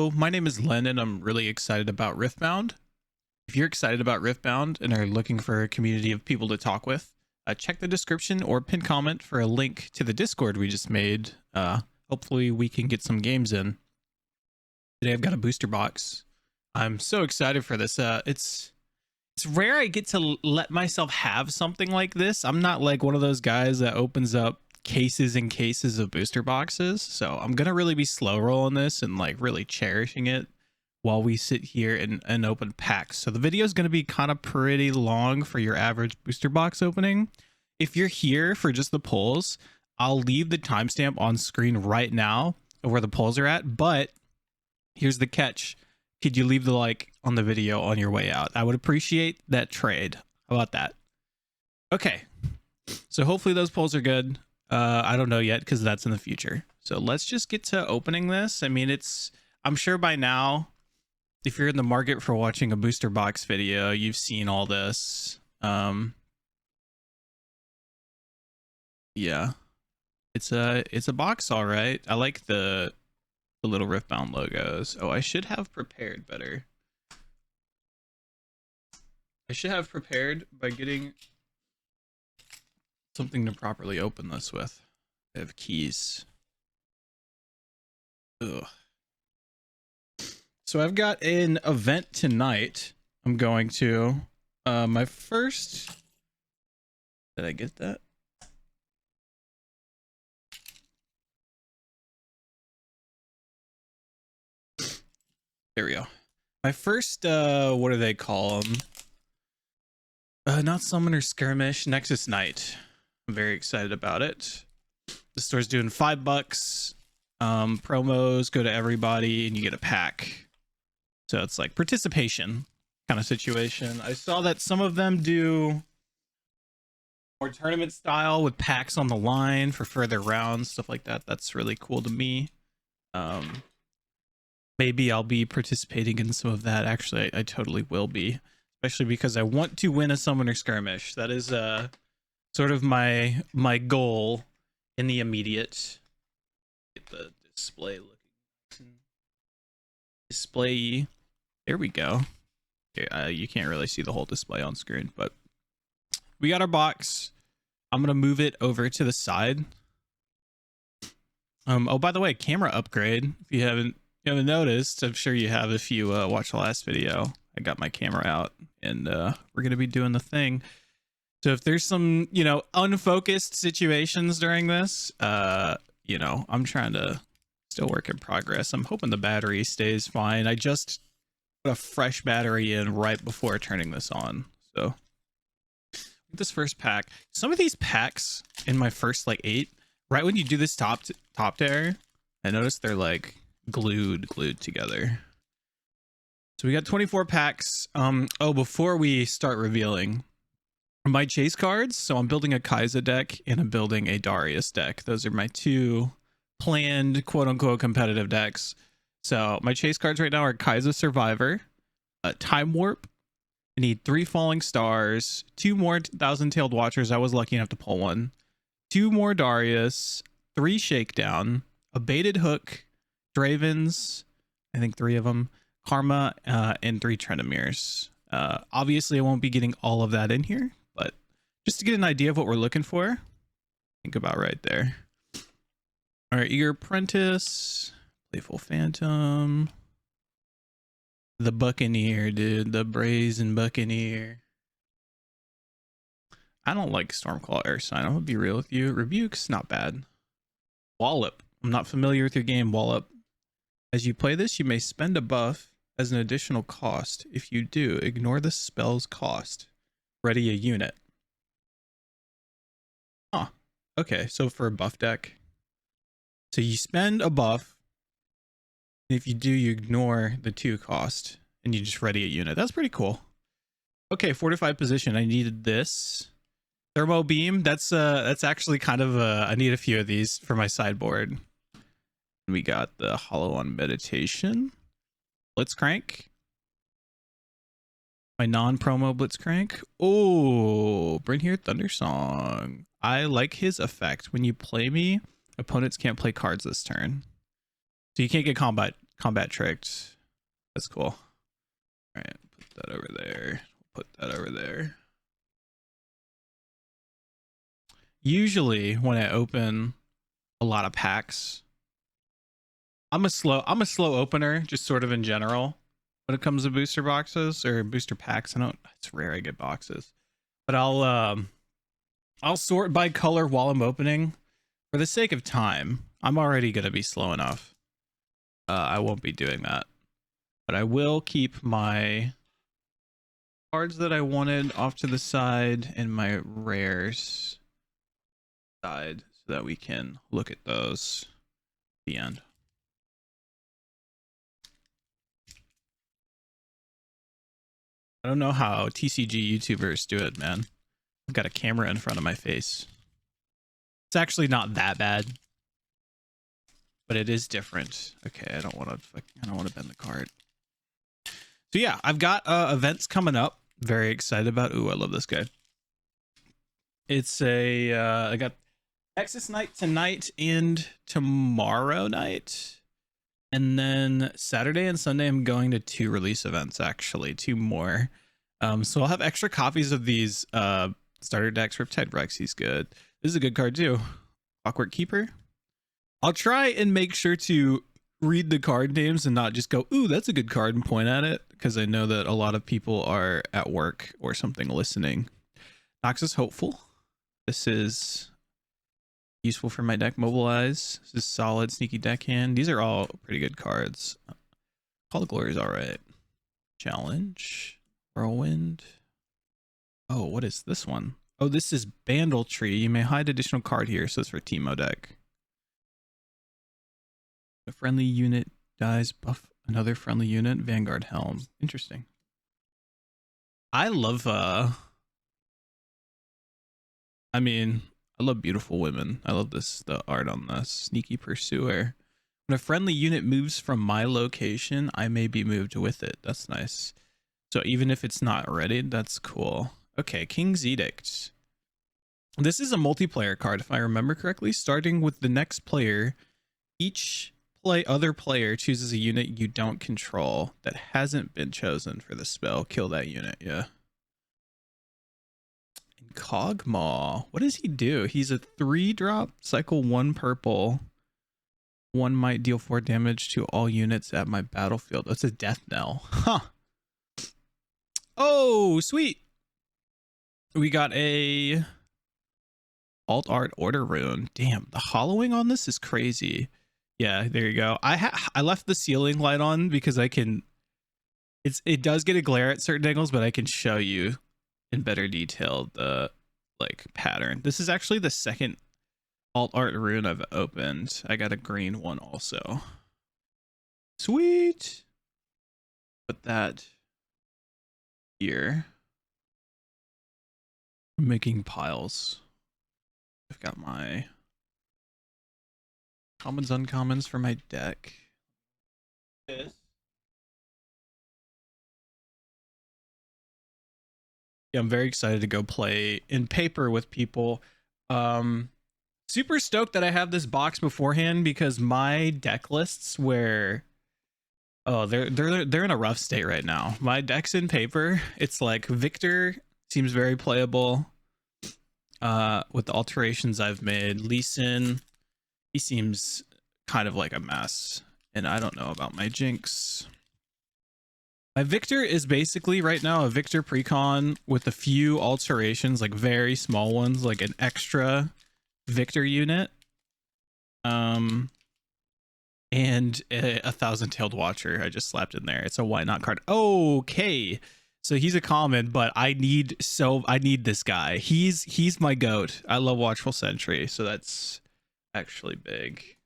Hello, my name is Len and I'm really excited about Riftbound. If you're excited about Riftbound and are looking for a community of people to talk with, check the description or pinned comment for a link to the Discord we just made. Hopefully we can get some games in. Today I've got a booster box. I'm so excited for this. It's rare I get to let myself have something like this. I'm not like one of those guys that opens up cases and cases of booster boxes, so I'm gonna really be slow rolling this and like really cherishing it while we sit here and open packs. So the video is gonna be kind of pretty long for your average booster box opening. If you're here for just the polls, I'll leave the timestamp on screen right now of where the polls are at, but here's the catch. Could you leave the like on the video on your way out? I would appreciate that trade. How about that? Okay, so hopefully those polls are good. I don't know yet because that's in the future. So let's just get to opening this. I mean, I'm sure by now, if you're in the market for watching a booster box video, you've seen all this. Yeah, it's a box, all right. I like the little Riftbound logos. Oh, I should have prepared better. I should have prepared by getting something to properly open this with. I have keys. Ugh. So I've got an event tonight. I'm going to my first. Did I get that? There we go. My first what do they call them? Not Summoner Skirmish, Nexus Night. I'm very excited about it. The store's doing $5. Promos go to everybody and you get a pack. So it's like participation kind of situation. I saw that some of them do more tournament style with packs on the line for further rounds, stuff like that. That's really cool to me. Maybe I'll be participating in some of that. Actually, I totally will be, especially because I want to win a Summoner Skirmish. That is sort of my goal in the immediate. Get the display looking display. There we go. Okay, you can't really see the whole display on screen, but we got our box. I'm gonna move it over to the side. Oh, by the way, camera upgrade. If you haven't noticed, I'm sure you have if you watched the last video. I got my camera out and we're gonna be doing the thing. So if there's some, unfocused situations during this, I'm trying to still work in progress. I'm hoping the battery stays fine. I just put a fresh battery in right before turning this on. So this first pack, some of these packs in my first like 8, right when you do this top tear, I noticed they're like glued together. So we got 24 packs. Before we start revealing my chase cards, so I'm building a Kai'Sa deck and I'm building a Darius deck. Those are my two planned quote-unquote competitive decks. So my chase cards right now are Kai'Sa Survivor, Time Warp. I need 3 Falling Stars, 2 more Thousand-Tailed Watchers. I was lucky enough to pull one. 2 more Darius, 3 Shakedown, a Baited Hook, Dravens, I think 3 of them, Karma, and 3 Trendemirs. Obviously I won't be getting all of that in here, but just to get an idea of what we're looking for, think about right there. All right, Eager Apprentice, Playful Phantom, the Buccaneer, dude, the Brazen Buccaneer. I don't like Stormclaw Air Sign. I'm gonna be real with you. Rebuke's not bad. Wallop. I'm not familiar with your game, Wallop. As you play this, you may spend a buff as an additional cost. If you do, ignore the spell's cost. Ready a unit. Huh. Okay, so for a buff deck. So you spend a buff. And if you do, you ignore the 2 cost. And you just ready a unit. That's pretty cool. Okay, fortified position. I needed this. Thermo Beam. That's actually kind of I need a few of these for my sideboard. We got the Hollow on Meditation. Blitzcrank. My non-promo Blitzcrank. Oh, Bring Here Thundersong. I like his effect. When you play me, opponents can't play cards this turn. So you can't get combat Combat tricked. That's cool. All right, put that over there. Put that over there. Usually when I open a lot of packs, I'm a slow opener, just sort of in general when it comes to booster boxes or booster packs. It's rare I get boxes, but I'll sort by color while I'm opening. For the sake of time, I'm already gonna be slow enough. I won't be doing that, but I will keep my cards that I wanted off to the side and my rares side so that we can look at those at the end. I don't know how TCG YouTubers do it, man. I've got a camera in front of my face. It's actually not that bad, but it is different. Okay, I don't want to bend the card. So yeah, I've got events coming up. Very excited about. Ooh, I love this guy. It's I got Texas night tonight and tomorrow night. And then Saturday and Sunday, I'm going to 2 release events, actually, 2 more. So I'll have extra copies of these starter decks. Riptide Rex, he's good. This is a good card too. Clockwork Keeper. I'll try and make sure to read the card names and not just go, ooh, that's a good card, and point at it, because I know that a lot of people are at work or something listening. Noxus Hopeful. This is useful for my deck. Mobilize. This is solid. Sneaky Deckhand. These are all pretty good cards. Call the Glory is all right. Challenge. Whirlwind. Oh, what is this one? Oh, this is Bandle Tree. You may hide additional card here, so it's for Teemo deck. A friendly unit dies, buff another friendly unit. Vanguard Helm. Interesting. I love I mean, I love beautiful women. I love the art on this. Sneaky Pursuer. When a friendly unit moves from my location, I may be moved with it. That's nice. So even if it's not ready, that's cool. Okay, King's Edict. This is a multiplayer card, if I remember correctly. Starting with the next player, each other player chooses a unit you don't control that hasn't been chosen for the spell. Kill that unit, yeah. And Cogmaw, what does he do? He's a 3-drop, cycle 1 purple. 1 might deal 4 damage to all units at my battlefield. That's a death knell. Huh. Oh, sweet. We got a alt art order rune. Damn, the hollowing on this is crazy. Yeah, there you go. I left the ceiling light on because I can. It does get a glare at certain angles, but I can show you in better detail the pattern. This is actually the second alt art rune I've opened. I got a green one also. Sweet. Put that here. I'm making piles. I've got my commons, uncommons for my deck. This. Yeah, I'm very excited to go play in paper with people. Super stoked that I have this box beforehand because my deck lists were they're in a rough state right now. My deck's in paper. It's like Victor seems very playable with the alterations I've made. Lee Sin, he seems kind of like a mess, and I don't know about my Jinx. My Victor is basically right now a Victor precon with a few alterations, like very small ones, like an extra Victor unit, and a Thousand-Tailed Watcher I just slapped in there. It's a why not card. Okay, so he's a common, but I need this guy. He's my goat. I love Watchful Sentry, so that's actually big.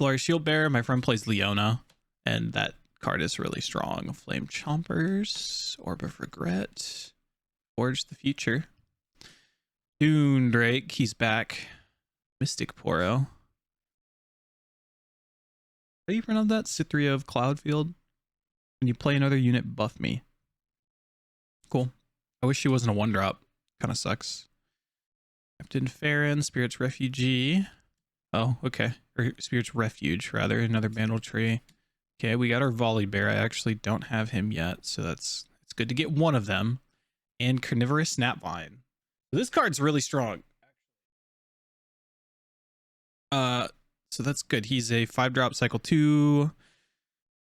Solari Shield Bearer, my friend plays Leona, and that card is really strong. Flame Chompers, Orb of Regret, Forge the Future. Dune Drake, he's back. Mystic Poro. How do you pronounce that? Cithria of Cloudfield. When you play another unit, buff me. Cool. I wish she wasn't a 1-drop. Kind of sucks. Captain Farron, Spirit's Refugee. Oh, okay. Or Spirit's Refuge, rather. Another Bandle Tree. Okay, we got our Volley Bear. I actually don't have him yet, so it's good to get one of them. And Carnivorous Snapvine. So this card's really strong. So that's good. He's a 5-drop cycle 2.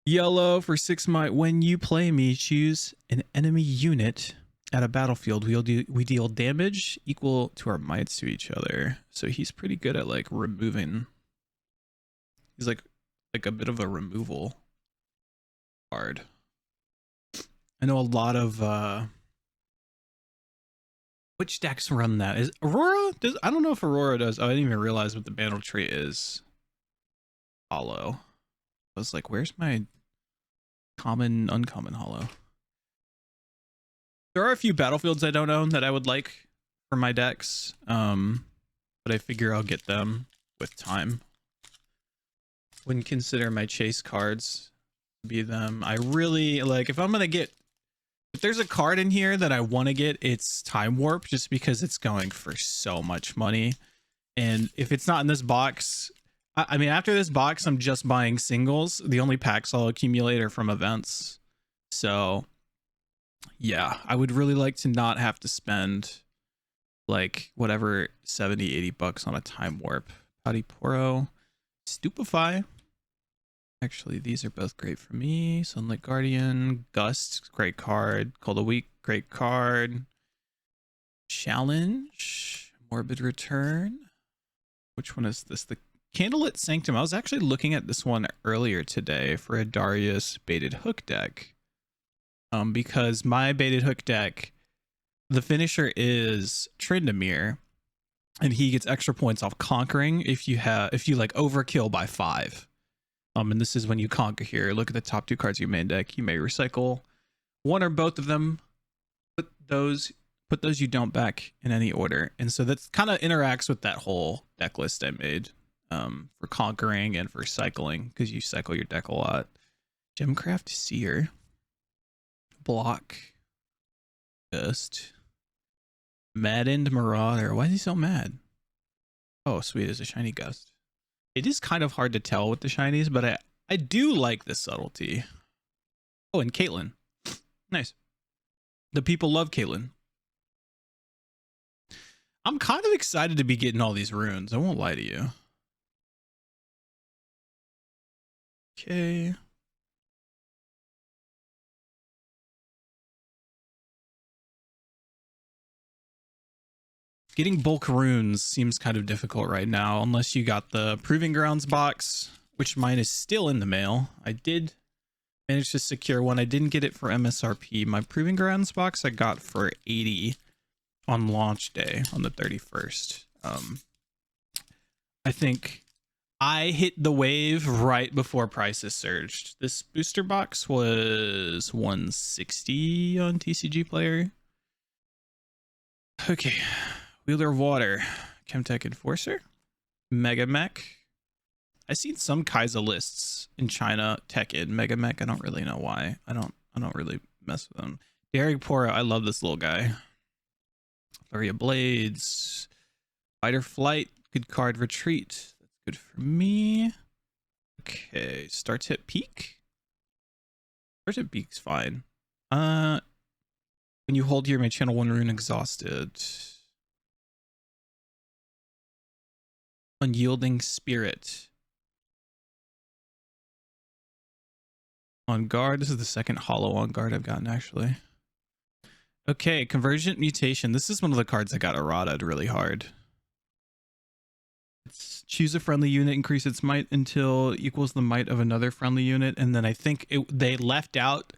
Yellow for 6 might. When you play me, choose an enemy unit at a battlefield. We deal damage equal to our mights to each other. So he's pretty good at like removing. He's like a bit of a removal card. I know a lot of which decks run that? Is Aurora? I don't know if Aurora does. Oh, I didn't even realize what the Bandle Tree is. Hollow. I was like, where's my common, uncommon hollow? There are a few battlefields I don't own that I would like for my decks, but I figure I'll get them with time. Wouldn't consider my chase cards to be them. I really like, if I'm gonna get, if there's a card in here that I want to get, it's Time Warp, just because it's going for so much money. And if it's not in this box, I mean, after this box, I'm just buying singles. The only packs I'll accumulate are from events. So yeah, I would really like to not have to spend like whatever 70, 80 bucks on a Time Warp. Potiporo, Stupefy. Actually, these are both great for me. Sunlit Guardian, Gust, great card. Cold a Week, great card. Challenge, Morbid Return. Which one is this? The Candlelit Sanctum. I was actually looking at this one earlier today for a Darius baited hook deck. Because my baited hook deck, the finisher is Tryndamere, and he gets extra points off conquering if you like overkill by 5. And this is when you conquer here. Look at the top 2 cards of your main deck. You may recycle one or both of them. Put those you don't back in any order. And so that's kind of interacts with that whole deck list I made for conquering and for cycling, because you cycle your deck a lot. Gemcraft Seer. Block. Ghost. Maddened Marauder. Why is he so mad? Oh, sweet. There's a shiny Ghost. It is kind of hard to tell with the shinies, but I do like the subtlety. Oh, and Caitlyn. Nice. The people love Caitlyn. I'm kind of excited to be getting all these runes. I won't lie to you. Okay. Getting bulk runes seems kind of difficult right now, unless you got the Proving Grounds box, which mine is still in the mail. I did manage to secure one. I didn't get it for MSRP. My Proving Grounds box I got for 80 on launch day on the 31st. I think I hit the wave right before prices surged. This booster box was 160 on TCG Player. Okay. Wheeler of Water, Chemtech Enforcer, Mega Mech. I've seen some Kaiser lists in China. Tech in Mega Mech. I don't really know why. I don't really mess with them. Derek Poro. I love this little guy. Flurry of Blades, Fighter Flight. Good card. Retreat. That's good for me. Okay. Star Tip Peak. Star Tip Peak's fine. When you hold here, may channel 1 rune exhausted. Unyielding Spirit. On guard. This is the second hollow on guard I've gotten, actually. Okay, Convergent Mutation. This is one of the cards that got errataed really hard. It's choose a friendly unit, increase its might until it equals the might of another friendly unit, and then I think they left out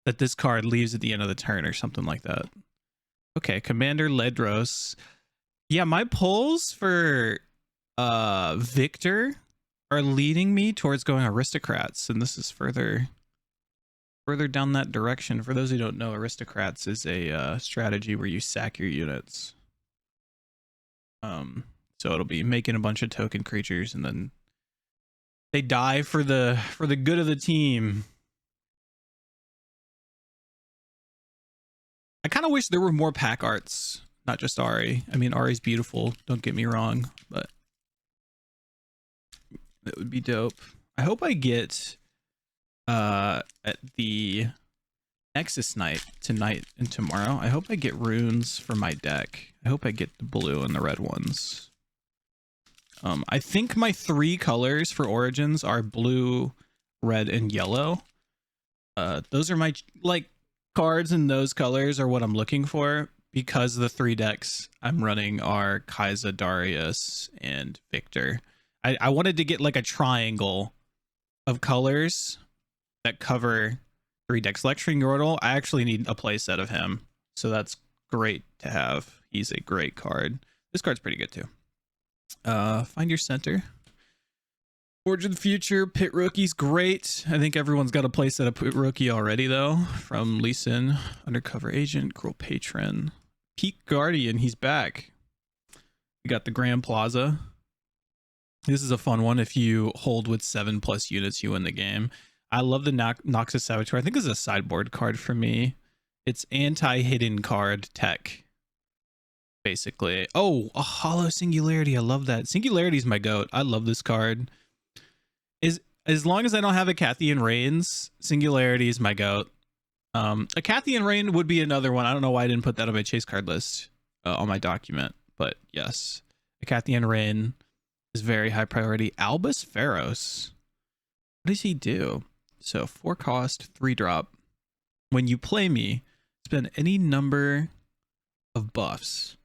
that this card leaves at the end of the turn or something like that. Okay, Commander Ledros. Yeah, my pulls for Victor are leading me towards going Aristocrats, and this is further down that direction. For those who don't know, Aristocrats is a strategy where you sack your units. So it'll be making a bunch of token creatures, and then they die for the good of the team. I kind of wish there were more pack arts, not just Ari. I mean, Ari's beautiful, don't get me wrong, but That would be dope. I hope I get at the Nexus night tonight and tomorrow. I hope I get runes for my deck. I hope I get the blue and the red ones. I think my 3 colors for Origins are blue, red, and yellow. Those are my like cards, and those colors are what I'm looking for, because the 3 decks I'm running are Kai'Sa, Darius, and Victor. I wanted to get like a triangle of colors that cover 3 decks. Lecturing Yordle, I actually need a playset of him, so that's great to have. He's a great card. This card's pretty good too. Find your center. Forge of the Future, Pit Rookie's great. I think everyone's got a playset of Pit Rookie already though. From Lee Sin, Undercover Agent, Cruel Patron, Peak Guardian, he's back. We got the Grand Plaza. This is a fun one. If you hold with 7+ units, you win the game. I love the Noxus Saboteur. I think this is a sideboard card for me. It's anti-hidden card tech, basically. Oh, a Hollow Singularity. I love that. Singularity is my goat. I love this card. As long as I don't have a Cathian Reigns, Singularity is my goat. A Cathian Reign would be another one. I don't know why I didn't put that on my chase card list on my document, but yes, a Cathian Reign is very high priority. Albus Pharos. What does he do? So 4 cost, 3 drop. When you play me, spend any number of buffs.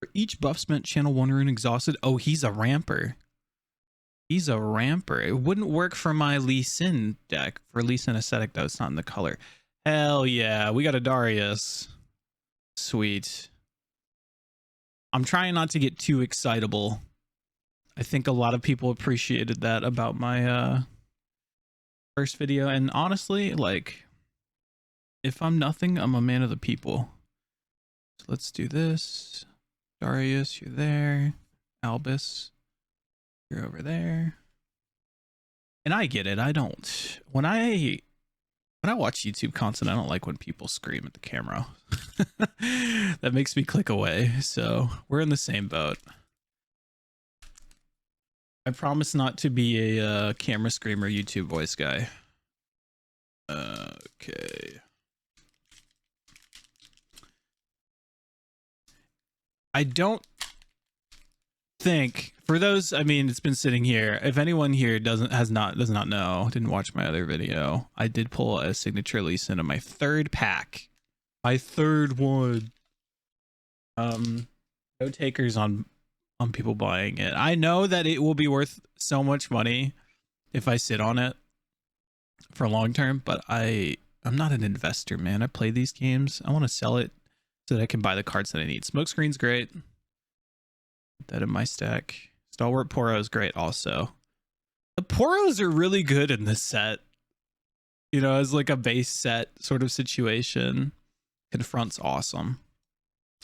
For each buff spent, channel 1 rune exhausted. Oh, he's a ramper. He's a ramper. It wouldn't work for my Lee Sin deck. For Lee Sin Aesthetic, though, it's not in the color. Hell yeah, we got a Darius. Sweet. I'm trying not to get too excitable. I think a lot of people appreciated that about my first video, and honestly, like, if I'm nothing, I'm a man of the people. So let's do this. Darius, you're there. Albus, you're over there. And I get it. I don't, when I watch YouTube content, I don't like when people scream at the camera. That makes me click away. So we're in the same boat. I promise not to be a camera screamer YouTube voice guy. Okay. I don't think, for those, I mean, it's been sitting here. If anyone here does not know, didn't watch my other video, I did pull a signature Lee Sin in my 3rd pack. My 3rd one. No takers on people buying it. I know that it will be worth so much money if I sit on it for long term, but I'm not an investor, man. I play these games. I want to sell it so that I can buy the cards that I need. Smokescreen's great. Put that in my stack. Stalwart Poro is great also. The Poros are really good in this set. You know, as like a base set sort of situation. Confront's awesome.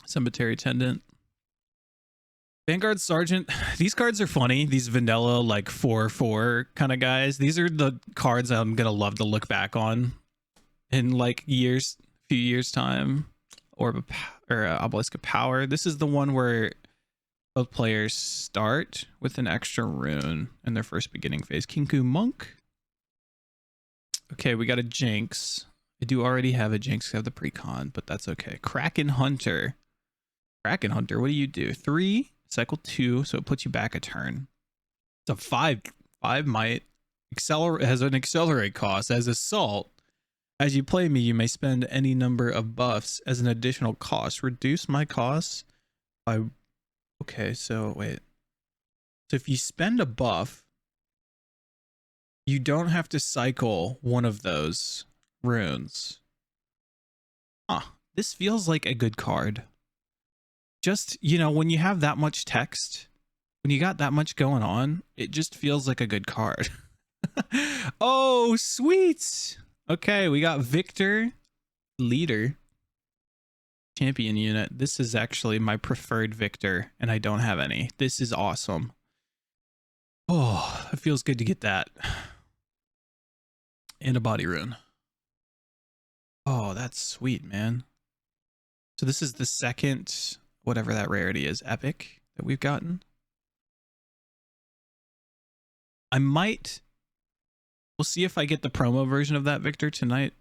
Cemetery Attendant. Vanguard Sergeant. These cards are funny. These vanilla like 4/4 kind of guys. These are the cards I'm gonna love to look back on in like few years time. Orb or Obelisk of Power. This is the one where both players start with an extra rune in their first beginning phase. Kinku Monk. Okay, we got a Jinx. I do already have a Jinx. I have the precon, but that's okay. Kraken Hunter. Kraken Hunter, what do you do? 3, cycle 2, so it puts you back a turn. It's a 5 might. Has an accelerate cost. As Assault, as you play me, you may spend any number of buffs as an additional cost. Reduce my costs by... Okay, so wait. So if you spend a buff, you don't have to cycle one of those runes. Huh. This feels like a good card. Just, you know, when you have that much text, when you got that much going on, it just feels like a good card. Oh, sweet. Okay, we got Victor, leader, champion unit. This is actually my preferred Victor, and I don't have any. This is awesome. Oh, it feels good to get that. And a body rune. Oh, that's sweet, man. So this is the second, whatever that rarity is, epic that we've gotten. I might. We'll see if I get the promo version of that Victor tonight.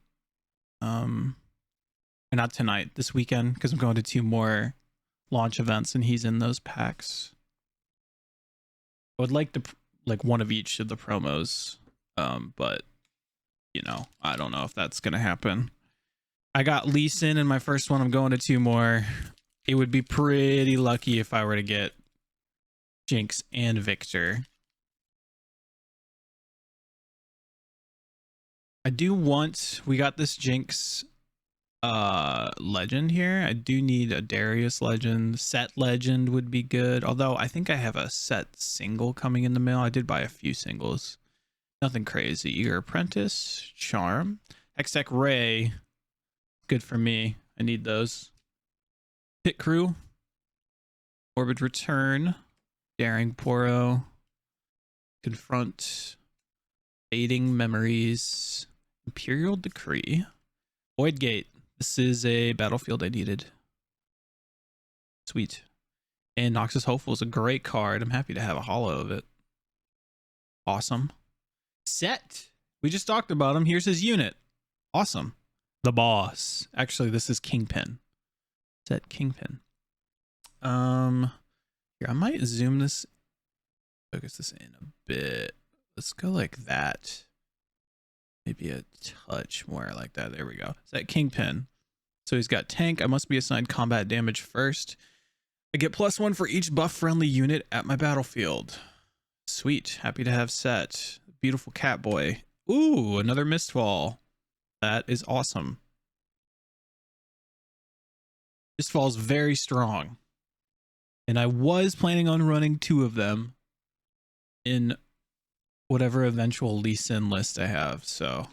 Or not tonight, this weekend, because I'm going to 2 more launch events and he's in those packs. I would like one of each of the promos, but you know, I don't know if that's gonna happen. I got Lee Sin in my first one. I'm going to 2 more. It would be pretty lucky if I were to get Jinx and Victor. I do want, we got this Jinx legend here. I do need a Darius legend. Set legend would be good, although I think I have a set single coming in the mail. I did buy a few singles, nothing crazy. Eager Apprentice, Charm, Hextech Ray, good for me. I need those. Pit Crew, Orbit Return, Daring Poro, Confront, Fading Memories, Imperial Decree, Void Gate. This is a battlefield I needed. Sweet. And Noxus Hopeful is a great card. I'm happy to have a holo of it. Awesome. Set. We just talked about him. Here's his unit. Awesome. The boss. Actually, this is Kingpin. Set Kingpin. Here, I might zoom this. Focus this in a bit. Let's go like that. Maybe a touch more like that. There we go. Is that Kingpin? So he's got tank. I must be assigned combat damage first. I get +1 for each buff friendly unit at my battlefield. Sweet. Happy to have set. Beautiful cat boy. Ooh, another Mistfall. That is awesome. Mistfall's very strong. And I was planning on running 2 of them in whatever eventual Lee Sin list I have, so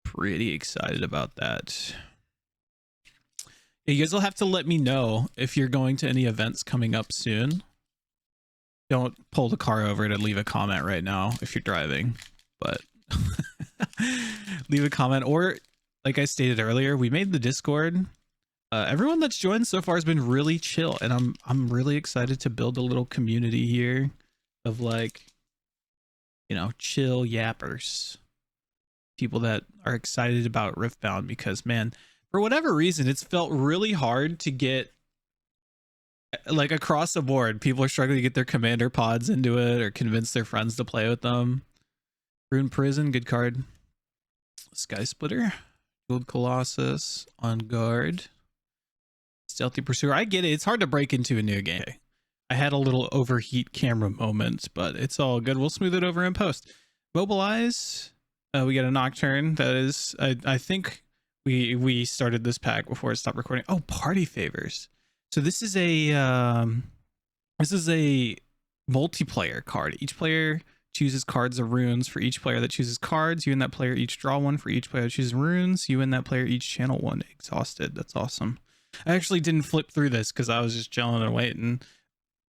pretty excited about that. You guys will have to let me know if you're going to any events coming up soon. Don't pull the car over to leave a comment right now if you're driving, but leave a comment. Or like I stated earlier, we made the Discord. Everyone that's joined so far has been really chill, and I'm really excited to build a little community here of, like, you know, chill yappers, people that are excited about Riftbound, because man, for whatever reason, it's felt really hard to get, like, across the board. People are struggling to get their commander pods into it or convince their friends to play with them. Rune Prison, good card. Sky Splitter, Gold Colossus, On Guard, Stealthy Pursuer. I get it. It's hard to break into a new game. I had a little overheat camera moment, but it's all good. We'll smooth it over in post. Mobilize. We got a Nocturne. That is, I think we started this pack before it stopped recording. Oh, Party Favors. So this is a multiplayer card. Each player chooses cards of runes. For each player that chooses cards, you and that player each draw one. For each player that chooses runes, you and that player each channel one. Exhausted. That's awesome. I actually didn't flip through this because I was just chilling and waiting.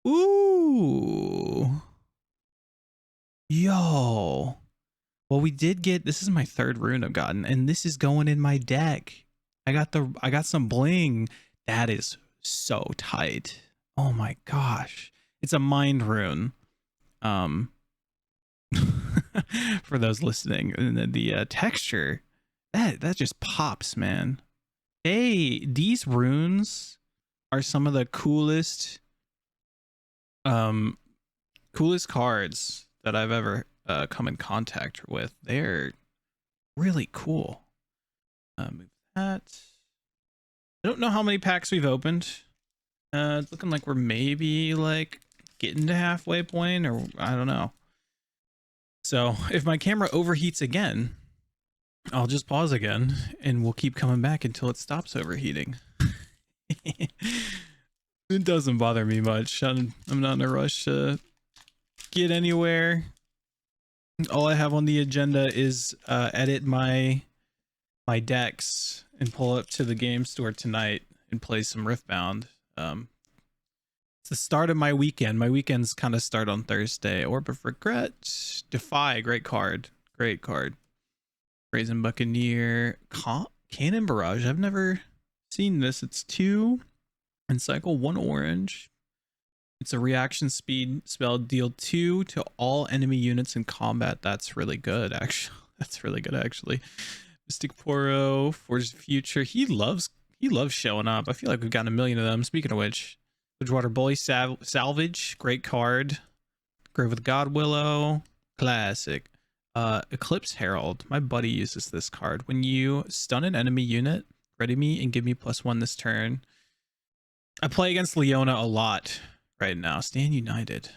Ooh. Yo. Well, we did get, this is my 3rd rune I've gotten, and this is going in my deck. I got some bling. That is so tight. Oh my gosh. It's a mind rune. For those listening, and the texture, that just pops, man. Hey, these runes are some of the coolest cards that I've ever come in contact with. They're really cool. Move that. I don't know how many packs we've opened. It's looking like we're maybe like getting to halfway point, or I don't know. So if my camera overheats again, I'll just pause again and we'll keep coming back until it stops overheating. It doesn't bother me much. I'm not in a rush to get anywhere. All I have on the agenda is edit my decks and pull up to the game store tonight and play some Riftbound. It's the start of my weekend. My weekends kind of start on Thursday. Orb of Regret, Defy, great card. Great card. Brazen Buccaneer, Cannon Barrage. I've never seen this. It's 2 and cycle 1 orange. It's a reaction speed spell. Deal 2 to all enemy units in combat. That's really good, actually. That's really good, actually. Mystic Poro, Forged Future. He loves showing up. I feel like we've gotten a million of them. Speaking of which, Bridgewater Bully Salvage, great card. Grave with God Willow, classic. Eclipse Herald. My buddy uses this card. When you stun an enemy unit, ready me and give me +1 this turn. I play against Leona a lot right now. Stand United.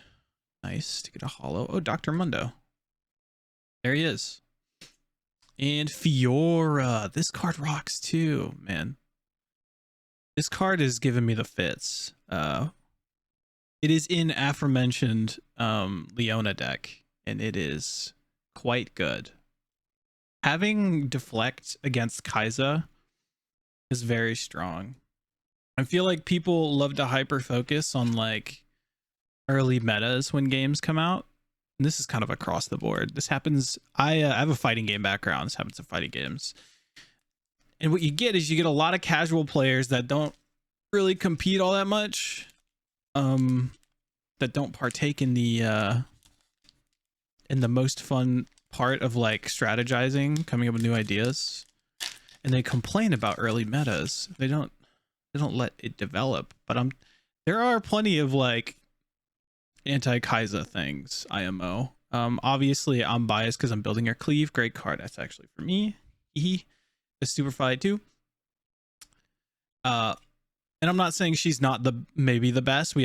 Nice to get a holo. Oh, Dr. Mundo. There he is. And Fiora. This card rocks too, man. This card is giving me the fits. It is in aforementioned Leona deck, and it is quite good. Having deflect against Kai'Sa is very strong. I feel like people love to hyper focus on like early metas when games come out. And this is kind of across the board. This happens. I have a fighting game background. This happens in fighting games. And what you get is you get a lot of casual players that don't really compete all that much. That don't partake in the most fun part of like strategizing, coming up with new ideas. And they complain about early metas. They don't let it develop. But there are plenty of like anti-Kai'Sa things, IMO. Obviously I'm biased because I'm building her cleave. Great card. That's actually for me. He is super fight too. And I'm not saying she's not maybe the best.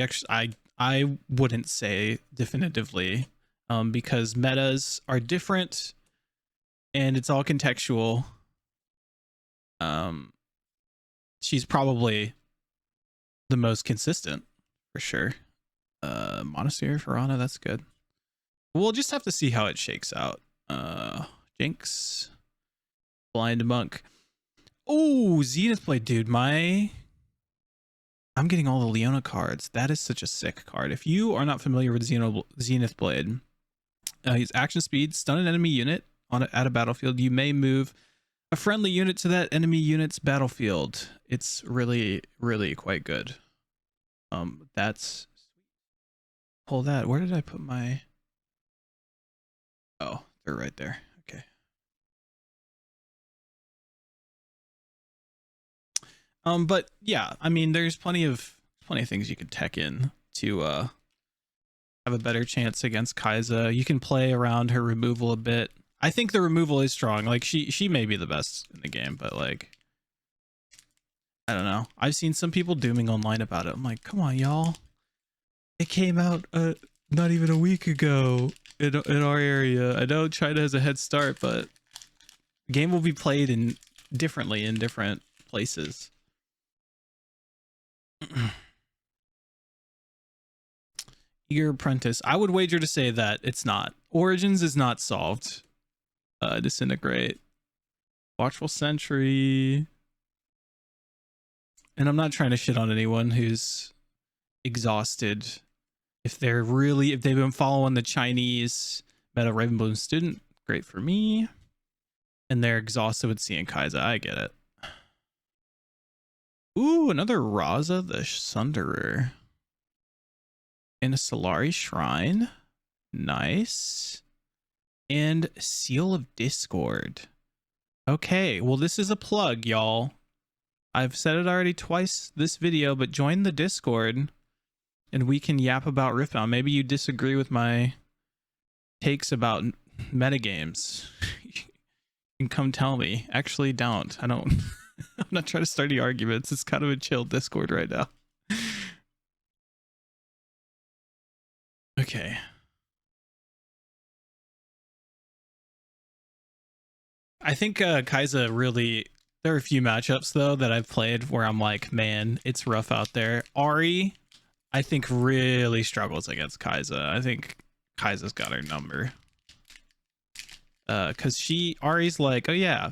I wouldn't say definitively, because metas are different and it's all contextual. She's probably the most consistent for sure. Monastery for Ana, that's good. We'll just have to see how it shakes out. Jinx, Blind Monk. Oh, Zenith Blade, dude. I'm getting all the Leona cards. That is such a sick card. If you are not familiar with Zenith Blade, he's action speed, stun an enemy unit at a battlefield. You may move a friendly unit to that enemy unit's battlefield. It's really, really quite good. That's pull that. Where did I put my? Oh, they're right there. Okay. But yeah, I mean, there's plenty of things you could tech in to have a better chance against Kai'Sa. You can play around her removal a bit. I think the removal is strong. Like she may be the best in the game, but like I don't know. I've seen some people dooming online about it. I'm like, come on, y'all. It came out not even a week ago in our area. I know China has a head start, but the game will be played differently in different places. Eager Apprentice. I would wager to say that it's not. Origins is not solved. Disintegrate. Watchful Sentry. And I'm not trying to shit on anyone who's exhausted. If they've been following the Chinese Meta Ravenbloom student, great for me. And they're exhausted with seeing Kai'Sa. I get it. Ooh, another Raza the Sunderer. And a Solari Shrine. Nice. And Seal of Discord. Okay, well, this is a plug, y'all. I've said it already twice this video, but join the Discord and we can yap about Riftbound. Maybe you disagree with my takes about metagames. You can come tell me. Actually, don't. I don't. I'm not trying to start any arguments. It's kind of a chill Discord right now. Okay. I think Kai'Sa really... There are a few matchups, though, that I've played where I'm like, man, it's rough out there. Ari, I think, really struggles against Kai'Sa. I think Kai'Sa's got her number. Because Ari's like, oh yeah,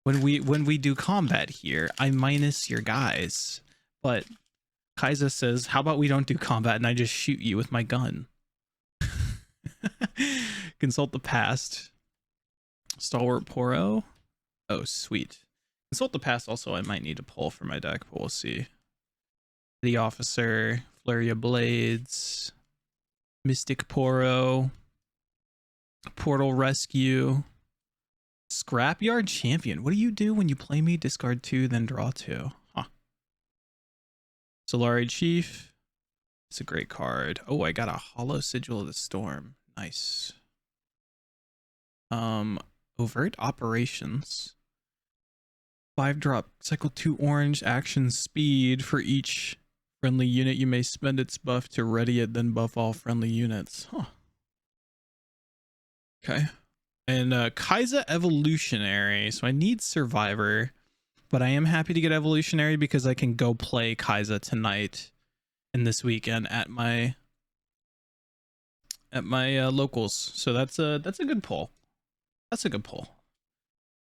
when we do combat here, I minus your guys. But Kai'Sa says, how about we don't do combat and I just shoot you with my gun? Consult the past. Stalwart Poro. Oh, sweet. Consult the past also I might need to pull for my deck, but we'll see. The Officer, Flurry of Blades, Mystic Poro, Portal Rescue, Scrapyard Champion. What do you do when you play me? Discard 2, then draw 2. Huh. Solari Chief. It's a great card. Oh, I got a Hollow Sigil of the Storm. Nice. Overt Operations. 5-drop, cycle 2 orange, action speed for each friendly unit. You may spend its buff to ready it, then buff all friendly units. Huh. Okay. And Kaiza Evolutionary. So I need Survivor, but I am happy to get Evolutionary because I can go play Kaiza tonight and this weekend at my locals. So that's a good pull. That's a good pull.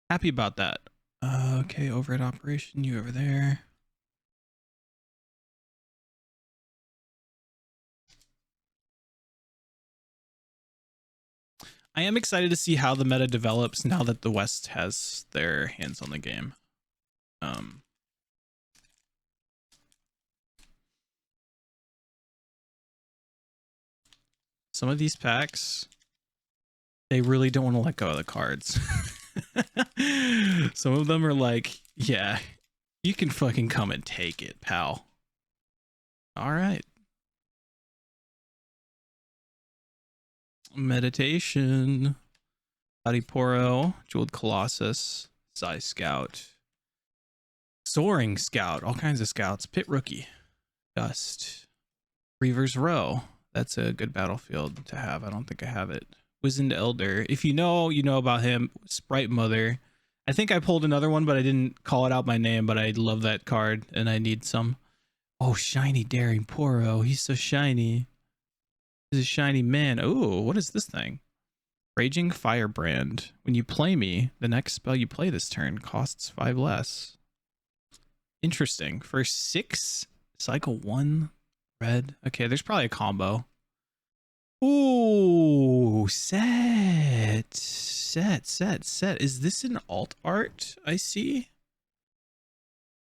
Happy about that. Okay, overhead operation, you over there. I am excited to see how the meta develops now that the West has their hands on the game. Some of these packs, they really don't want to let go of the cards. Some of them are like, yeah, you can fucking come and take it, pal. All right. Meditation. Adiporo, Jeweled Colossus, Psy Scout, Soaring Scout, all kinds of scouts. Pit Rookie, Dust, Reaver's Row. That's a good battlefield to have. I don't think I have it. Wizened Elder. If you know, you know about him. Sprite Mother. I think I pulled another one, but I didn't call it out by name, but I love that card and I need some. Oh, Shiny Daring Poro. He's so shiny. He's a shiny man. Oh, what is this thing? Raging Firebrand. When you play me, the next spell you play this turn costs 5 less. Interesting. For 6, cycle 1, red. Okay, there's probably a combo. Ooh, set. Is this an alt art I see?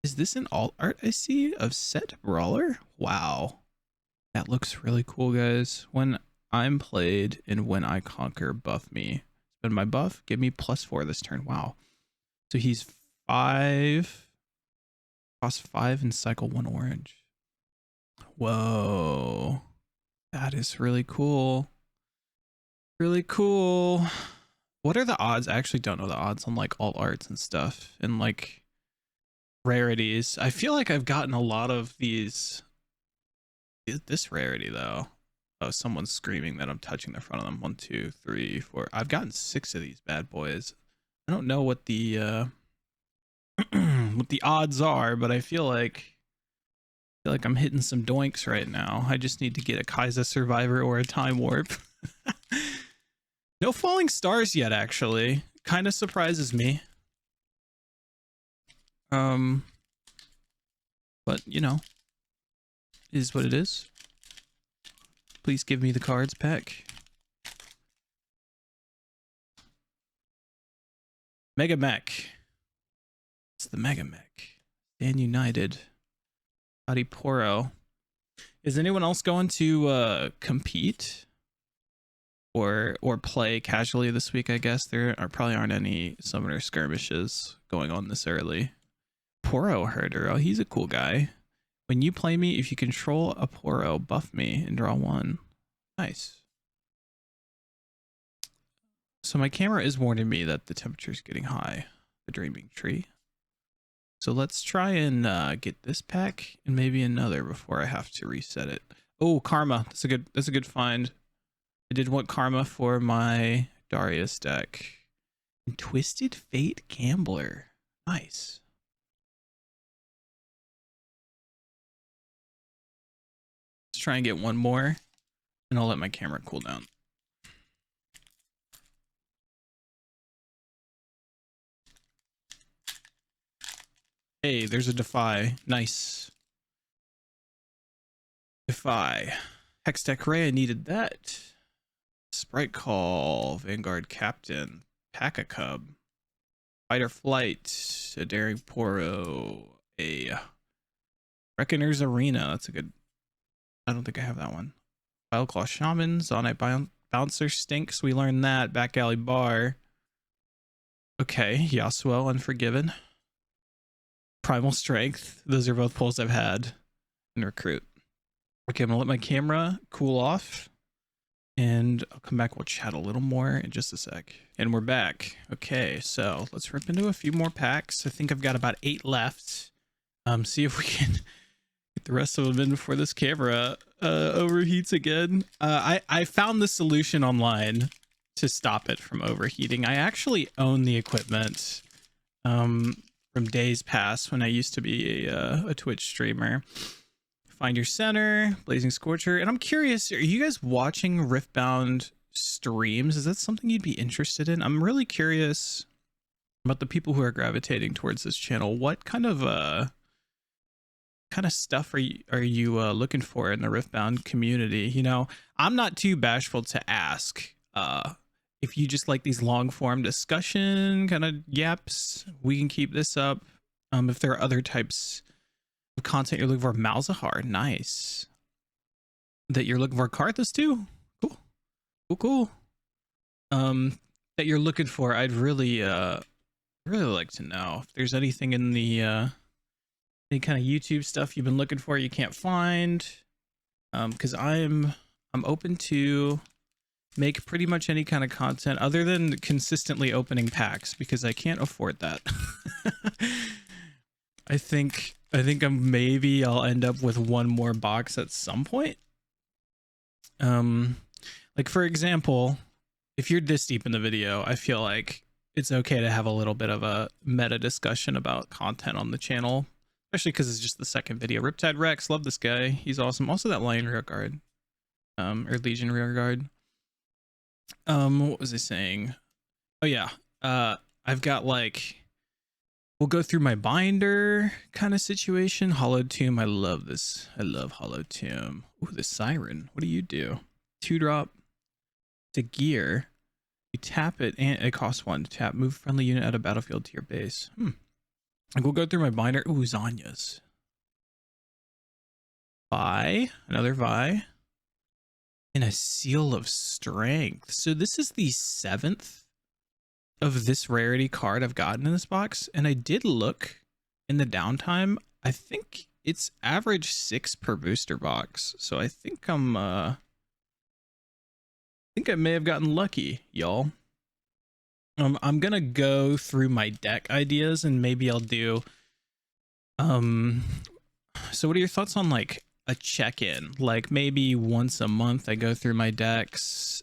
Is this an alt art I see of Set Brawler? Wow. That looks really cool, guys. When I'm played and when I conquer, buff me. Spend my buff, give me +4 this turn. Wow. So he's 5, cost 5 and cycle 1 orange. Whoa. That is really cool. Really cool. What are the odds? I actually don't know the odds on like alt arts and stuff and like rarities. I feel like I've gotten a lot of these. This rarity though. Oh, someone's screaming that I'm touching the front of them. 1, 2, 3, 4. I've gotten 6 of these bad boys. I don't know what the what the odds are, but I feel like I'm hitting some doinks right now. I just need to get a Kaiza Survivor or a Time Warp. No falling stars yet, actually. Kind of surprises me. But you know, it is what it is. Please give me the cards pack. Mega Mech. It's the Mega Mech. Stand United. Adiporo. Is anyone else going to compete or play casually this week? I guess there probably aren't any summoner skirmishes going on this early. Poro Herder. Oh, he's a cool guy. When you play me, if you control a Poro, buff me and draw 1. Nice. So my camera is warning me that the temperature is getting high. The Dreaming Tree. So let's try and get this pack and maybe another before I have to reset it. Oh, Karma. That's a good find. I did want Karma for my Darius deck. And Twisted Fate Gambler. Nice. Let's try and get one more, and I'll let my camera cool down. Hey, there's a Defy. Nice. Defy. Hextech Ray, I needed that. Sprite Call. Vanguard Captain. Pack-a Cub. Fighter Flight. A Daring Poro. A Reckoner's Arena. That's a good I don't think I have that one. Claw Shamans, All Night Bouncer stinks. We learned that. Back Alley Bar. Okay, Yasuo, Unforgiven. Primal Strength. Those are both pulls I've had in Recruit. Okay, I'm gonna let my camera cool off and I'll come back. We'll chat a little more in just a sec. And we're back. Okay, so let's rip into a few more packs. I think I've got about 8 left. See if we can get the rest of them in before this camera overheats again. I found the solution online to stop it from overheating. I actually own the equipment from days past when I used to be a Twitch streamer. Find Your Center, Blazing Scorcher. And I'm curious, are you guys watching Riftbound streams? Is that something you'd be interested in? I'm really curious about the people who are gravitating towards this channel. What kind of stuff are you looking for in the Riftbound community? You know, I'm not too bashful to ask. If you just like these long form discussion kind of yaps, we can keep this up. If there are other types of content you're looking for, Malzahar, nice. That you're looking for, Karthus too, cool. That you're looking for, I'd really like to know if there's anything in the any kind of YouTube stuff you've been looking for you can't find. Because I'm open to make pretty much any kind of content other than consistently opening packs, because I can't afford that. I think I'll end up with one more box at some point. Like for example, if you're this deep in the video, I feel like it's okay to have a little bit of a meta discussion about content on the channel, especially because it's just the second video. Riptide Rex, love this guy, he's awesome. Also that Lion Rearguard, or Legion Rearguard. What was I saying? Oh yeah, I've got like, we'll go through my binder kind of situation. Hollowed Tomb, I love this. I love Hollowed Tomb. Ooh, the Siren, what do you do? 2-drop to gear. You tap it and it costs 1 to tap. Move friendly unit out of battlefield to your base. Like we'll go through my binder. Ooh, Zanya's. Vi, another Vi. And a Seal of Strength. So this is the 7th of this rarity card I've gotten in this box, and I did look in the downtime. I think it's average 6 per booster box, so I think I may have gotten lucky, y'all. I'm gonna go through my deck ideas and maybe I'll do so what are your thoughts on like a check-in, like maybe once a month I go through my decks,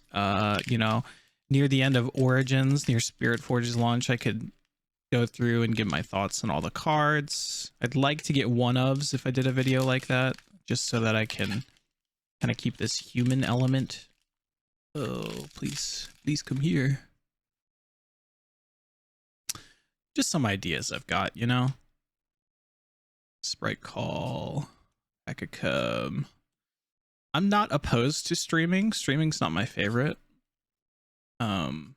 you know, near the end of Origins, near Spirit Forge's launch, I could go through and give my thoughts on all the cards. I'd like to get one-ofs if I did a video like that, just so that I can kind of keep this human element. Oh, please come here. Just some ideas I've got, you know. Sprite Call, Akacum. I'm not opposed to streaming. Streaming's not my favorite. I'm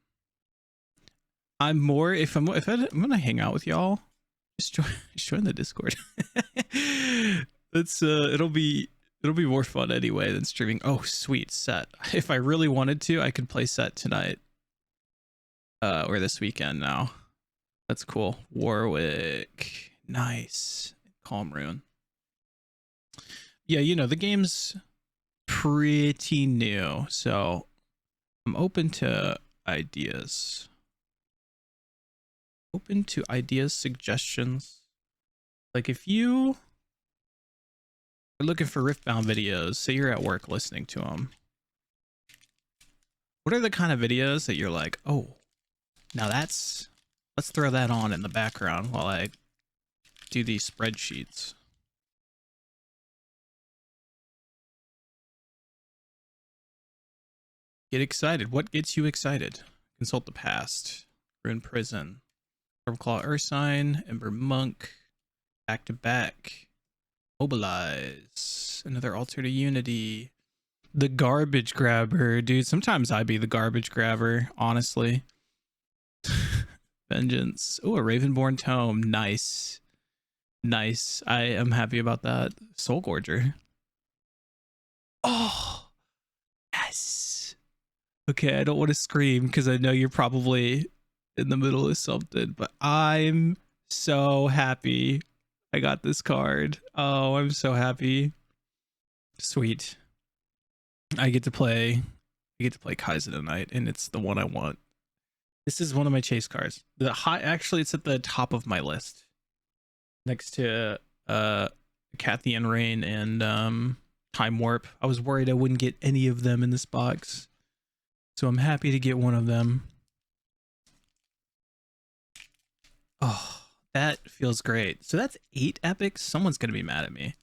more I'm gonna hang out with y'all, just join the Discord. That's it'll be more fun anyway than streaming. Oh sweet, Set. If I really wanted to, I could play Set tonight or this weekend now. That's cool. Warwick, nice. Calm Rune. Yeah, you know the game's pretty new, so I'm open to ideas. Open to ideas, suggestions. Like if you are looking for Riftbound videos, say you're at work listening to them, what are the kind of videos that you're like, oh, now let's throw that on in the background while I do these spreadsheets. Get excited. What gets you excited? Consult the past. Rune Prison. Stormclaw Ursine. Ember Monk. Back to back. Mobilize. Another Altar to Unity. The Garbage Grabber. Dude, sometimes I be the Garbage Grabber, honestly. Vengeance. Oh, a Ravenborn Tome. Nice. Nice. I am happy about that. Soul Gorger. Oh, yes. Okay, I don't want to scream because I know you're probably in the middle of something, but I'm so happy I got this card. Oh, I'm so happy. Sweet. I get to play Kaiser tonight, and it's the one I want. This is one of my chase cards. Actually, it's at the top of my list, next to Kathy and Rain and Time Warp. I was worried I wouldn't get any of them in this box, so I'm happy to get one of them. Oh, that feels great. So that's 8 epics. Someone's gonna be mad at me.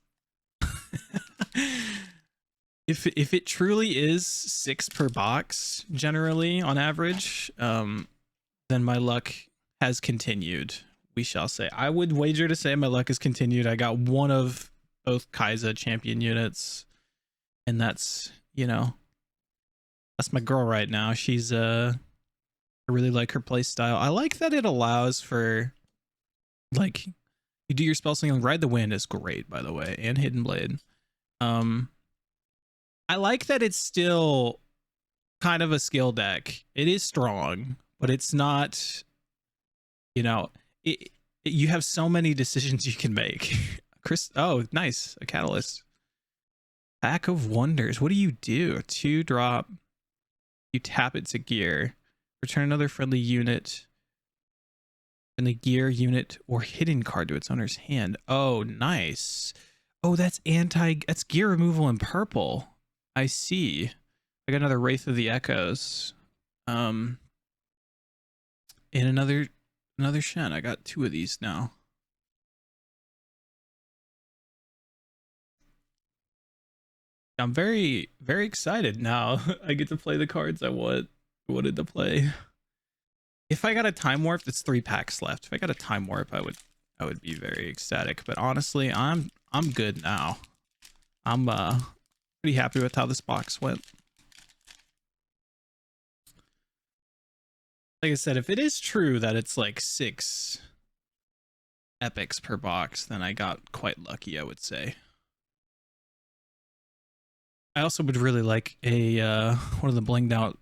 If it truly is 6 per box, generally on average, then my luck has continued. We shall say. I would wager to say my luck has continued. I got one of both Kaiser champion units, and that's, you know, that's my girl right now. She's I really like her play style. I like that it allows for, like, you do your spell sling. Ride the Wind is great, by the way, and Hidden Blade. I like that it's still kind of a skill deck. It is strong, but it's not, you know, you have so many decisions you can make. Chris, oh, nice. A Catalyst. Pack of Wonders. What do? 2-drop. You tap it to gear. Return another friendly unit in the gear unit or hidden card to its owner's hand. Oh, nice. Oh, that's gear removal in purple. I see. I got another Wraith of the Echoes. And another Shen. I got 2 of these now. I'm very, very excited now. I get to play the cards I wanted to play. If I got a Time Warp, it's 3 packs left. If I got a Time Warp, I would be very ecstatic. But honestly, I'm good now. I'm pretty happy with how this box went. Like I said, if it is true that it's like 6 epics per box, then I got quite lucky, I would say. I also would really like a one of the blinged out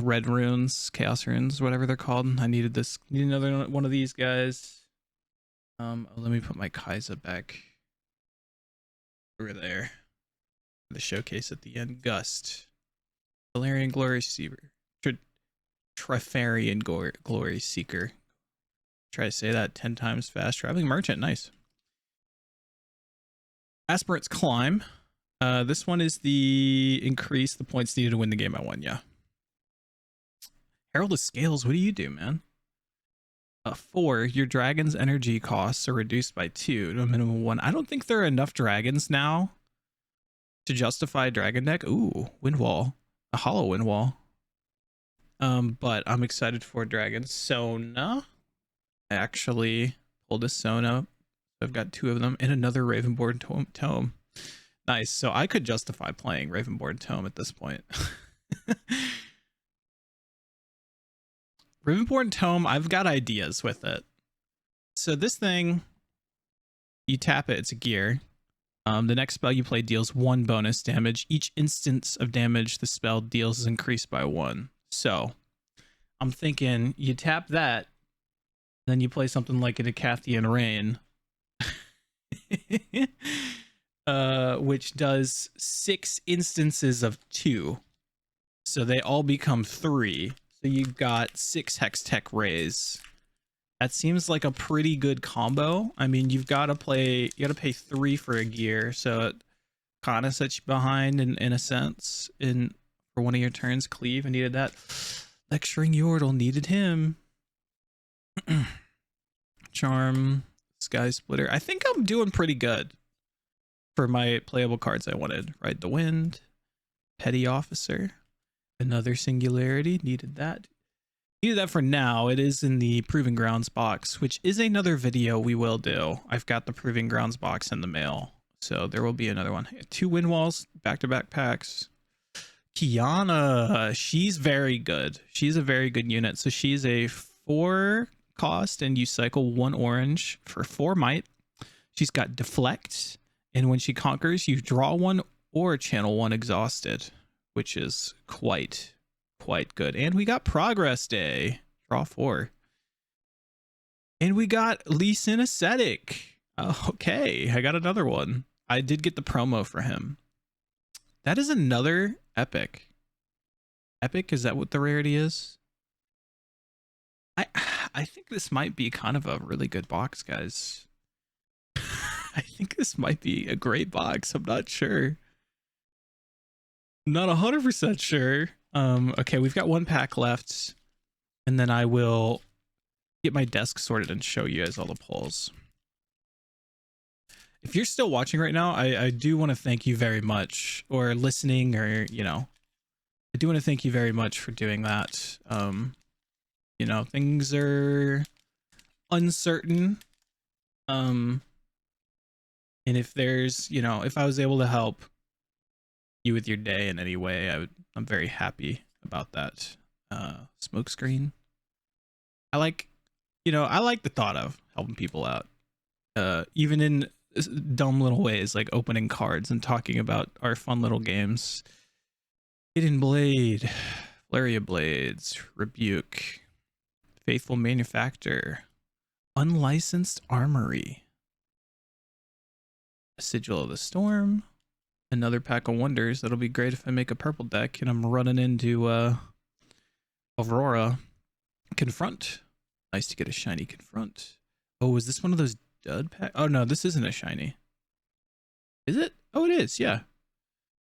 red runes, chaos runes, whatever they're called. I needed another one of these guys. Let me put my Kaiser back over there. The showcase at the end. Gust. Valerian Glory Seeker. Trefarian Glory Seeker. Try to say that 10 times fast. Traveling Merchant. Nice. Aspirant's Climb. This one is increase the points needed to win the game by 1. Yeah. Herald of Scales. What do you do, man? 4. Your dragon's energy costs are reduced by 2 to a minimum of 1. I don't think there are enough dragons now to justify dragon deck. Ooh, Windwall. A hollow Windwall. But I'm excited for Dragon Sona. I actually pulled a Sona. I've got 2 of them and another Ravenborn Tome. Nice. So I could justify playing Ravenborn Tome at this point. Ravenborn Tome, I've got ideas with it. So this thing, you tap it, it's a gear. The next spell you play deals 1 bonus damage. Each instance of damage the spell deals is increased by 1. So I'm thinking you tap that, then you play something like a Decathian Rain, which does 6 instances of 2. So they all become 3. So you've got 6 Hextech Rays. That seems like a pretty good combo. I mean, you got to pay 3 for a gear, so it kind of sets you behind in a sense. For one of your turns, Cleave, I needed that. Lecturing Yordle, needed him. Charm, Sky Splitter. I think I'm doing pretty good for my playable cards I wanted. Ride the Wind, Petty Officer, another Singularity, needed that. Needed that for now. It is in the Proving Grounds box, which is another video we will do. I've got the Proving Grounds box in the mail, so there will be another one. 2 Windwalls, back-to-back packs. Kiana, she's very good. She's a very good unit. So she's a 4 cost, and you cycle 1 orange for 4 might. She's got Deflect, and when she conquers, you draw 1 or Channel 1 Exhausted, which is quite good. And we got Progress Day, draw 4. And we got Lee Sin Ascetic. Oh, okay, I got another one. I did get the promo for him. That is another epic. Epic, is that what the rarity is? I think this might be kind of a really good box, guys. I think this might be a great box. I'm not sure. Not 100% sure. Okay, we've got one pack left, and then I will get my desk sorted and show you guys all the pulls. If you're still watching right now, I do want to thank you very much, or listening, or, you know, I do want to thank you very much for doing that. You know, things are uncertain. And if there's, you know, if I was able to help you with your day in any way, I'm very happy about that. Smoke screen. I like the thought of helping people out. Even in dumb little ways like opening cards and talking about our fun little games. Hidden Blade, Flurry of Blades, Rebuke, Faithful Manufactor, Unlicensed Armory, Sigil of the Storm, another pack of wonders. That'll be great if I make a purple deck and I'm running into Aurora. Confront. Nice to get a shiny Confront. Oh, is this one of those dud pack? Oh no, this isn't a shiny. Is it? Oh, it is. Yeah.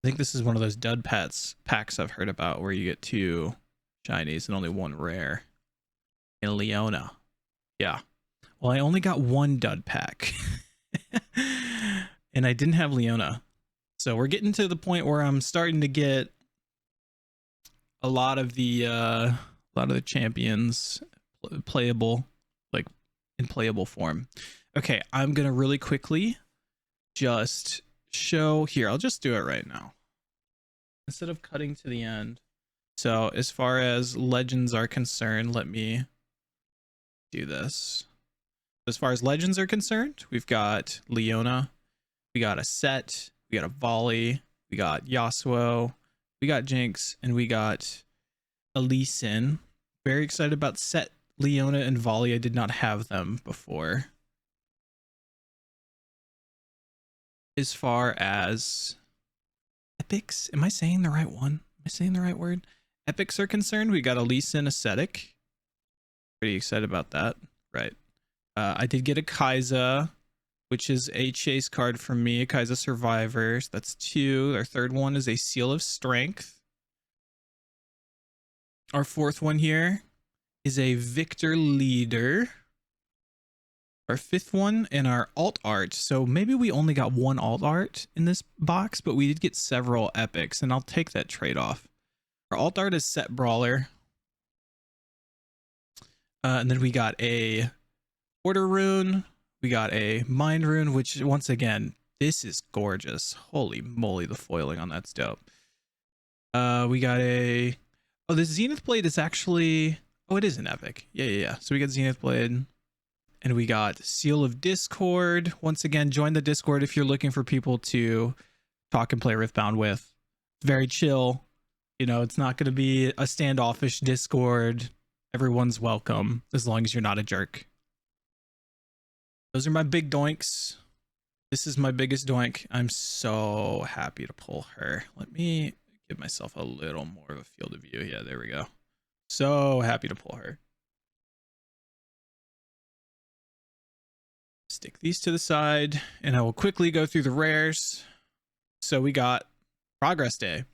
I think this is one of those dud packs I've heard about where you get 2 shinies and only 1 rare. And Leona. Yeah. Well, I only got 1 dud pack. And I didn't have Leona. So we're getting to the point where I'm starting to get a lot of the champions playable, like in playable form. Okay, I'm gonna really quickly just show here. I'll just do it right now instead of cutting to the end. So as far as legends are concerned, let me do this. As far as legends are concerned, we've got Leona, we got a Set, we got a Volley, we got Yasuo, we got Jinx, and we got a Lee Sin. Very excited about Set, Leona, and Volley. I did not have them before. As far as epics, am I saying the right one? Am I saying the right word? Epics are concerned, we got a Lee Sin Ascetic. Pretty excited about that. Right. I did get a Kai'Sa, which is a chase card from me, a Kai'Sa Survivor. So that's 2. Our third one is a Seal of Strength. Our fourth one here is a Victor Leader. Our fifth one and our alt art. So maybe we only got 1 alt art in this box, but we did get several epics, and I'll take that trade-off. Our alt art is Set Brawler. And then we got a Order Rune. We got a Mind Rune, which once again, this is gorgeous. Holy moly, the foiling on that's dope. We got a... Oh, this Zenith Blade is actually... Oh, it is an epic. Yeah. So we got Zenith Blade. And we got Seal of Discord. Once again, join the Discord if you're looking for people to talk and play Riftbound with. It's very chill. You know, it's not going to be a standoffish Discord. Everyone's welcome as long as you're not a jerk. Those are my big doinks. This is my biggest doink. I'm so happy to pull her. Let me give myself a little more of a field of view. Yeah, there we go. So happy to pull her. Stick these to the side, and I will quickly go through the rares. So we got Progress Day.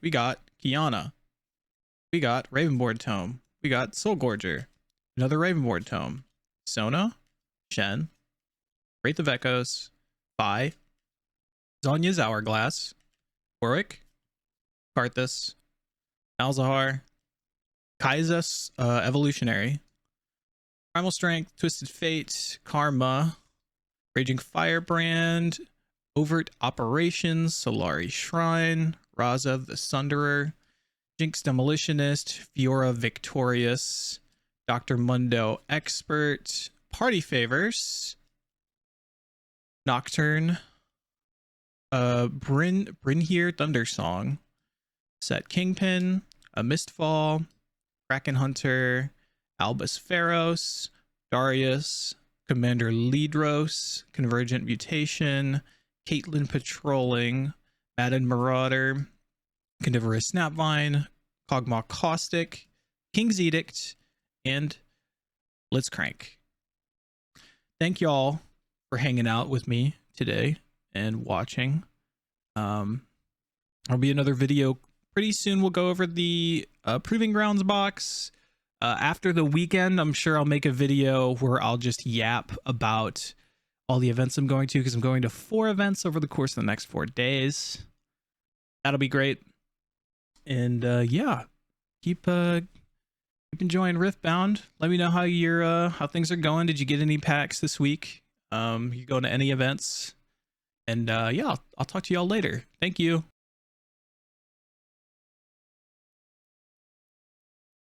We got Kiana. We got Ravenborn Tome. We got Soul Gorger. Another Ravenborn Tome. Sona. Shen. Wraith of Echoes. Bai. Zonya's Hourglass. Warwick. Karthus. Malzahar. Kai'Sa Evolutionary. Primal Strength, Twisted Fate, Karma, Raging Firebrand, Overt Operations, Solari Shrine, Raza the Sunderer, Jinx Demolitionist, Fiora Victorious, Dr. Mundo Expert, Party Favors, Nocturne, Bryn here, Thundersong, Set Kingpin, a Mistfall, Kraken Hunter, Albus Pharos, Darius, Commander Ledros, Convergent Mutation, Caitlyn Patrolling, Madden Marauder, Carnivorous Snapvine, Kog'Maw Caustic, King's Edict, and Blitzcrank. Thank y'all for hanging out with me today and watching. There'll be another video pretty soon. We'll go over the Proving Grounds box. After the weekend, I'm sure I'll make a video where I'll just yap about all the events I'm going to, because I'm going to 4 events over the course of the next 4 days. That'll be great. And yeah, keep enjoying Riftbound. Let me know how your how things are going. Did you get any packs this week? You going to any events? And yeah, I'll talk to y'all later. Thank you.